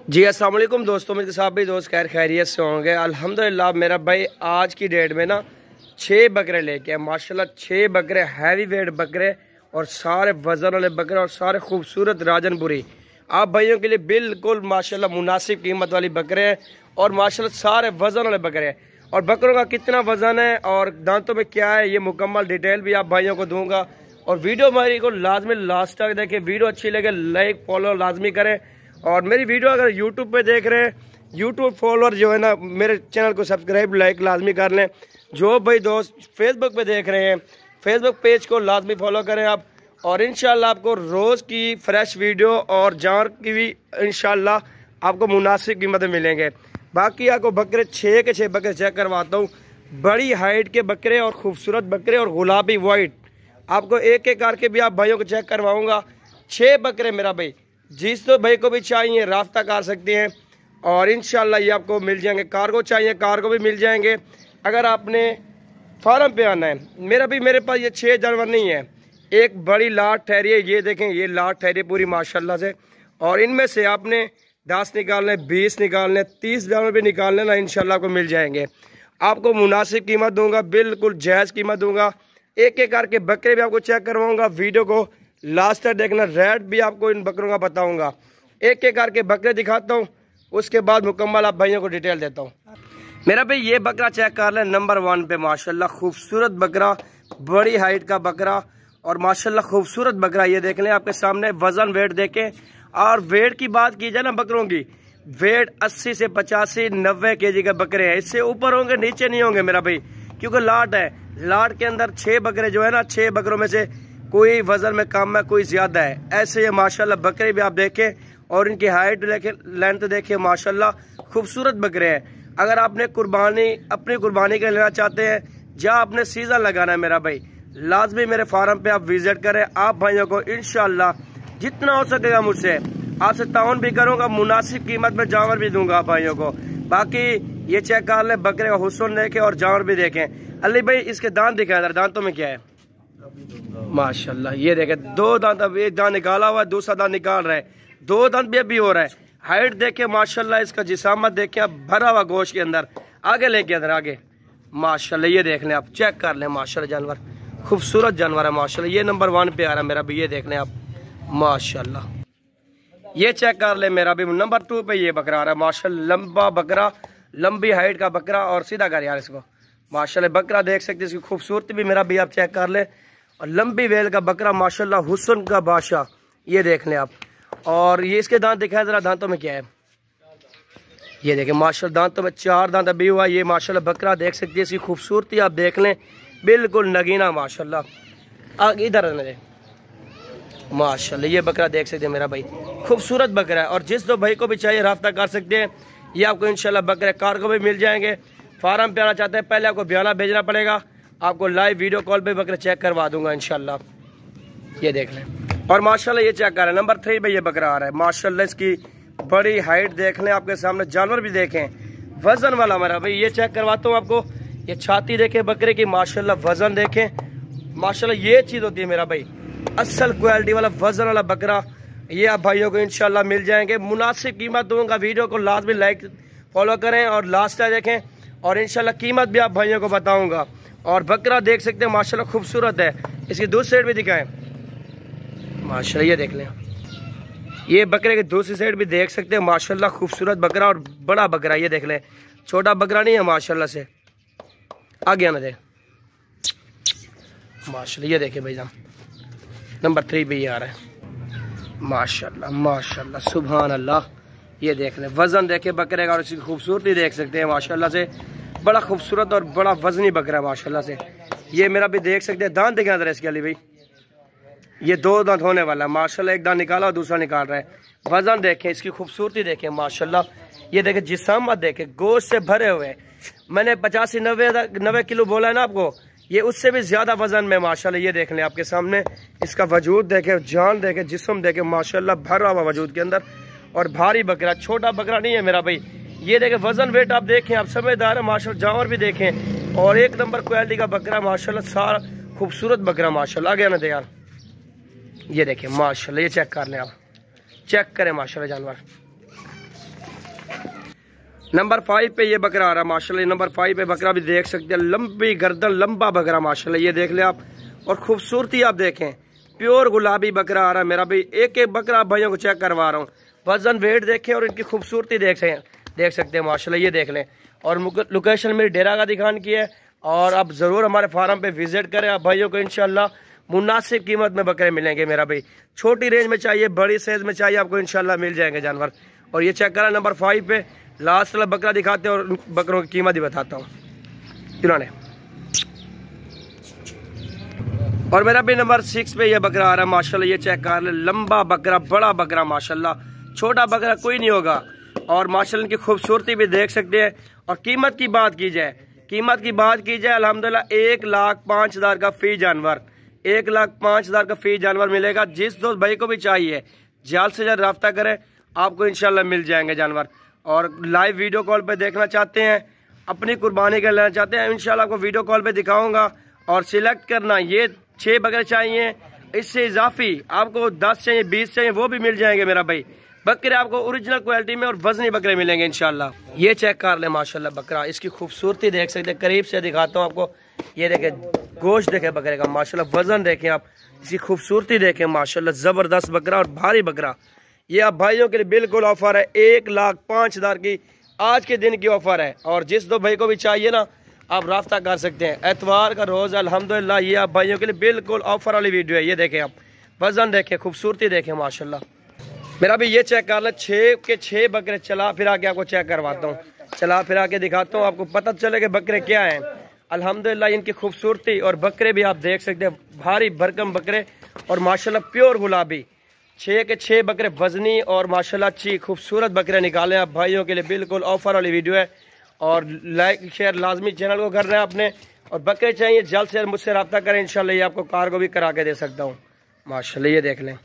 जी अस्सलाम वालेकुम दोस्तों, मेरे साहब भी दोस्त खैर खैरियत से होंगे। अल्हम्दुलिल्लाह मेरा भाई आज की डेट में ना 6 बकरे लेके आए माशाल्लाह। 6 बकरे हैवी वेट बकरे और सारे वजन वाले बकरे और सारे खूबसूरत राजनपुरी आप भाइयों के लिए बिल्कुल माशाल्लाह मुनासिब कीमत वाली बकरे हैं और माशाल्लाह सारे वजन वाले बकरे हैं। और बकरों का कितना वजन है और दांतों में क्या है ये मुकम्मल डिटेल भी आप भाइयों को दूंगा। और वीडियो हमारी को लाजमी लास्ट तक देखें। वीडियो अच्छी लगे लाइक फॉलो लाजमी करें। और मेरी वीडियो अगर यूट्यूब पे देख रहे हैं, यूट्यूब फॉलोअर जो है ना मेरे चैनल को सब्सक्राइब लाइक लाजमी कर लें। जो भाई दोस्त फेसबुक पे देख रहे हैं, फेसबुक पेज को लाजमी फॉलो करें आप। और इंशाल्लाह आपको रोज़ की फ्रेश वीडियो और जानवर की भी इंशाल्लाह आपको मुनासिब कीमतें मिलेंगे। बाकी आपको बकरे 6 के 6 बकरे चेक करवाता हूँ। बड़ी हाइट के बकरे और खूबसूरत बकरे और गुलाबी वाइट आपको एक एक करके भी आप भाइयों को चेक करवाऊँगा। 6 बकरे मेरा भाई जिस तो भाई को भी चाहिए राब्ता कर सकते हैं और इंशाल्लाह ये आपको मिल जाएंगे। कार्गो चाहिए कार्गो भी मिल जाएंगे। अगर आपने फार्म पे आना है मेरे पास ये 6 जानवर नहीं है। एक बड़ी लाट ठहरी है, ये देखें ये लाट ठहरी पूरी माशाल्लाह से। और इनमें से आपने 10 निकालने 20 निकालने 30 जानवर भी निकालने ना इंशाल्लाह आपको मिल जाएंगे। आपको मुनासिब कीमत दूंगा, बिल्कुल जायज़ कीमत दूंगा। एक एक करके बकरे भी आपको चेक करवाऊँगा। वीडियो को लास्ट तक देखना। रेट भी आपको इन बकरों का बताऊंगा। एक एक करके बकरे दिखाता हूँ, उसके बाद मुकम्मल आप भाइयों को डिटेल देता हूँ। मेरा भाई ये बकरा चेक कर लें नंबर 1 पे माशाल्लाह खूबसूरत बकरा, बड़ी हाइट का बकरा और माशाल्लाह खूबसूरत बकरा। ये देख लें आपके सामने। वजन वेट देखें। और वेट की बात की जाए ना बकरों की, वेट 80 से 85 90 kg के बकरे हैं। इससे ऊपर होंगे नीचे नहीं होंगे मेरा भाई, क्योंकि लाट है। लाट के अंदर 6 बकरे जो है ना, 6 बकरों में से कोई वजन में कम है कोई ज्यादा है। ऐसे ये माशाल्लाह बकरे भी आप देखें और इनकी हाइट देखें, लेंथ देखें, माशाल्लाह खूबसूरत बकरे हैं। अगर आपने अपनी कुर्बानी के लेना चाहते हैं, जहाँ आपने सीजन लगाना है मेरा भाई, लाजमी मेरे फार्म पे आप विजिट करें। आप भाइयों को इंशाल्लाह जितना हो सकेगा मुझसे आपसे ताउन भी करूँगा, मुनासिब कीमत में जानवर भी दूंगा आप भाइयों को। बाकी ये चेक कर लें बकरे का हुस्न देखें और जानवर भी देखें। अली भाई इसके दांत दिखाए, दांतों में क्या है माशाल्लाह। ये देखे 2 दांत, अब एक दांत निकाला हुआ है, दूसरा दांत निकाल रहा है, 2 दांत भी अभी हो रहा है। हाइट देखे माशाल्लाह, इसका जिसामत देखे भरा हुआ गोश्त के अंदर। आगे लेके अंदर आगे माशाल्लाह ये देख लें आप, चेक कर लें माशाल्लाह जानवर खूबसूरत जानवर है माशाल्लाह। ये नंबर 1 पे आ रहा है मेरा भी, ये देख लें आप माशाल्लाह। ये चेक कर लें मेरा भी नंबर 2 पे ये बकरा आ रहा है माशाल्लाह। लंबा बकरा, लंबी हाइट का बकरा। और सीधा कर यार इसको माशाल्लाह। बकरा देख सकते हैं, इसकी खूबसूरती भी मेरा भी आप चेक कर लें। और लंबी वेल का बकरा माशाल्लाह, हुस्न का बादशाह। ये देख लें आप। और ये इसके दांत दिखाए जरा, दांतों में क्या है ये देखें माशाल्लाह। दांतों में 4 दांत अभी हुआ। ये माशाल्लाह बकरा देख सकते हैं, इसकी खूबसूरती आप देख लें, बिल्कुल नगीना माशाल्लाह। आगे इधर आने दे माशाल्लाह। ये बकरा देख सकते हैं मेरा भाई, खूबसूरत बकरा है। और जिस दो भाई को भी चाहिए राब्ता कर सकते हैं। ये आपको इंशाल्लाह बकरे कार्गो भी मिल जाएंगे। फार्म पे आना चाहते हैं पहले आपको बयाना भेजना पड़ेगा, आपको लाइव वीडियो कॉल पे बकरे चेक करवा दूंगा इंशाल्लाह। ये देख लें। और माशाल्लाह ये चेक कर रहे हैं नंबर 3 पे ये बकरा आ रहा है माशाल्लाह। इसकी बड़ी हाइट देख लें, आपके सामने जानवर भी देखें, वजन वाला मेरा भाई। ये चेक करवाता हूँ आपको। ये छाती देखें बकरे की माशाल्लाह, वजन देखें माशाल्लाह। ये चीज़ होती है मेरा भाई असल क्वालिटी वाला वजन वाला बकरा। ये आप भाइयों को इंशाल्लाह मिल जाएंगे। मुनासिब कीमत दूंगा। वीडियो को लाजमी लाइक फॉलो करें और लास्ट तक देखें और इंशाल्लाह कीमत भी आप भाइयों को बताऊँगा। और बकरा देख सकते हैं माशाल्लाह खूबसूरत है। इसकी दूसरी साइड भी दिखाएं माशाल्लाह। ये देख लें, ये बकरे की दूसरी साइड भी देख सकते हैं माशाल्लाह, खूबसूरत बकरा और बड़ा बकरा। ये देख लें, छोटा बकरा नहीं है माशाल्लाह से। आगे आना दे माशाल्लाह। ये देखें भाईजान नंबर 3 पे ये आ रहा है माशाल्लाह माशाल्लाह सुभान अल्लाह। ये देख लें, वजन देखे बकरे का और इसकी खूबसूरती देख सकते हैं माशाल्लाह से। बड़ा खूबसूरत और बड़ा वजनी बकरा माशाल्लाह से। ये मेरा भी देख सकते हैं। दांत देखें अंदर इसके अली भाई, ये 2 दांत होने वाला है माशाल्लाह। एक दांत निकाला और दूसरा निकाल रहा है। वजन देखें, इसकी खूबसूरती देखें माशाल्लाह। ये देखें जिस्मात देखें, गोश्त से भरे हुए। मैंने 85-90 किलो बोला है ना आपको, ये उससे भी ज्यादा वजन में माशाल्लाह। ये देख लें आपके सामने, इसका वजूद देखें, जान देखें, जिस्म देखें माशाल्लाह, भरा हुआ वजूद के अंदर। और भारी बकरा, छोटा बकरा नहीं है मेरा भाई। ये देखें वजन वेट आप देखें, आप समझदार है माशाल्लाह। जानवर भी देखें और एक नंबर क्वालिटी का बकरा माशाल्लाह, सारा खूबसूरत बकरा माशाल्लाह। आगे आना दे यार। ये देखें माशाल्लाह। ये चेक कर लें आप, चेक करें माशाल्लाह जानवर नंबर 5 पे ये बकरा आ रहा है माशाल्लाह। नंबर 5 पे बकरा भी देख सकते हैं, लंबी गर्दन, लंबा बकरा माशाल्लाह, ये देख ले आप। और खूबसूरती आप देखें, प्योर गुलाबी बकरा आ रहा है मेरा भाई। एक एक बकरा भाइयों को चेक करवा रहा हूँ, वजन वेट देखें और इनकी खूबसूरती देख सकते हैं माशाल्लाह, ये देख लें। और लोकेशन मेरी डेरा का दिखान की है, और आप ज़रूर हमारे फार्म पे विजिट करें। आप भाइयों को इंशाल्लाह मुनासिब कीमत में बकरे मिलेंगे मेरा भाई। छोटी रेंज में चाहिए, बड़ी साइज में चाहिए, आपको इंशाल्लाह मिल जाएंगे जानवर। और ये चेक करा नंबर 5 पे, लास्ट वाला बकरा दिखाते हैं और उन बकरों की कीमत भी बताता हूँ जिन्होंने। और मेरा भी नंबर 6 पे ये बकरा आ रहा है माशाल्लाह, ये चेक कर ले, लंबा बकरा, बड़ा बकरा माशाल्लाह, छोटा बकरा कोई नहीं होगा। और माशाल्लाह इनकी खूबसूरती भी देख सकते हैं। और कीमत की बात की जाए, अल्हम्दुलिल्लाह 1,05,000 का फी जानवर, 1,05,000 का फी जानवर मिलेगा। जिस दोस्त भाई को भी चाहिए जल्द से जल्द रब्ता करें, आपको इंशाल्लाह मिल जाएंगे जानवर। और लाइव वीडियो कॉल पे देखना चाहते हैं, अपनी कुर्बानी कर लेना चाहते हैं, इंशाल्लाह आपको वीडियो कॉल पे दिखाऊंगा। और सिलेक्ट करना, ये 6 बकरे चाहिए, इससे इजाफी आपको 10 चाहिए, 20 चाहिए, वो भी मिल जाएंगे मेरा भाई। बकरे आपको ओरिजिनल क्वालिटी में और वजनी बकरे मिलेंगे इंशाल्लाह। ये चेक कर ले माशाल्लाह बकरा, इसकी खूबसूरती देख सकते हैं, करीब से दिखाता हूँ आपको। ये देखे, गोश्त देखे बकरे का माशाल्लाह, वजन देखें आप, इसकी खूबसूरती देखें माशाल्लाह, जबरदस्त बकरा और भारी बकरा। ये आप भाइयों के लिए बिल्कुल ऑफर है, 1,05,000 की आज के दिन की ऑफर है। और जिस दो भाई को भी चाहिए ना, आप रास्ता कर सकते हैं। एतवार का रोज अल्हम्दुलिल्लाह ये आप भाइयों के लिए बिल्कुल ऑफर वाली वीडियो है। ये देखें आप, वजन देखें, खूबसूरती देखें माशाल्लाह। मेरा भी ये चेक कर ले, 6 के 6 बकरे चला फिरा के आपको चेक करवाता हूँ, चला फिरा के दिखाता हूँ, आपको पता चले कि बकरे क्या हैं। अल्हम्दुलिल्लाह इनकी खूबसूरती और बकरे भी आप देख सकते हैं, भारी भरकम बकरे और माशाल्लाह प्योर गुलाबी। 6 के 6 बकरे वजनी और माशाल्लाह अच्छी खूबसूरत बकरे निकाले आप भाइयों के लिए, बिल्कुल ऑफर वाली वीडियो है। और लाइक शेयर लाजमी चैनल को कर रहे हैं आपने। और बकरे चाहिए जल्द से जल्द मुझसे रब्ता करें, इंशाल्लाह ये आपको कार्गो भी करा के दे सकता हूँ माशाल्लाह, ये देख लें।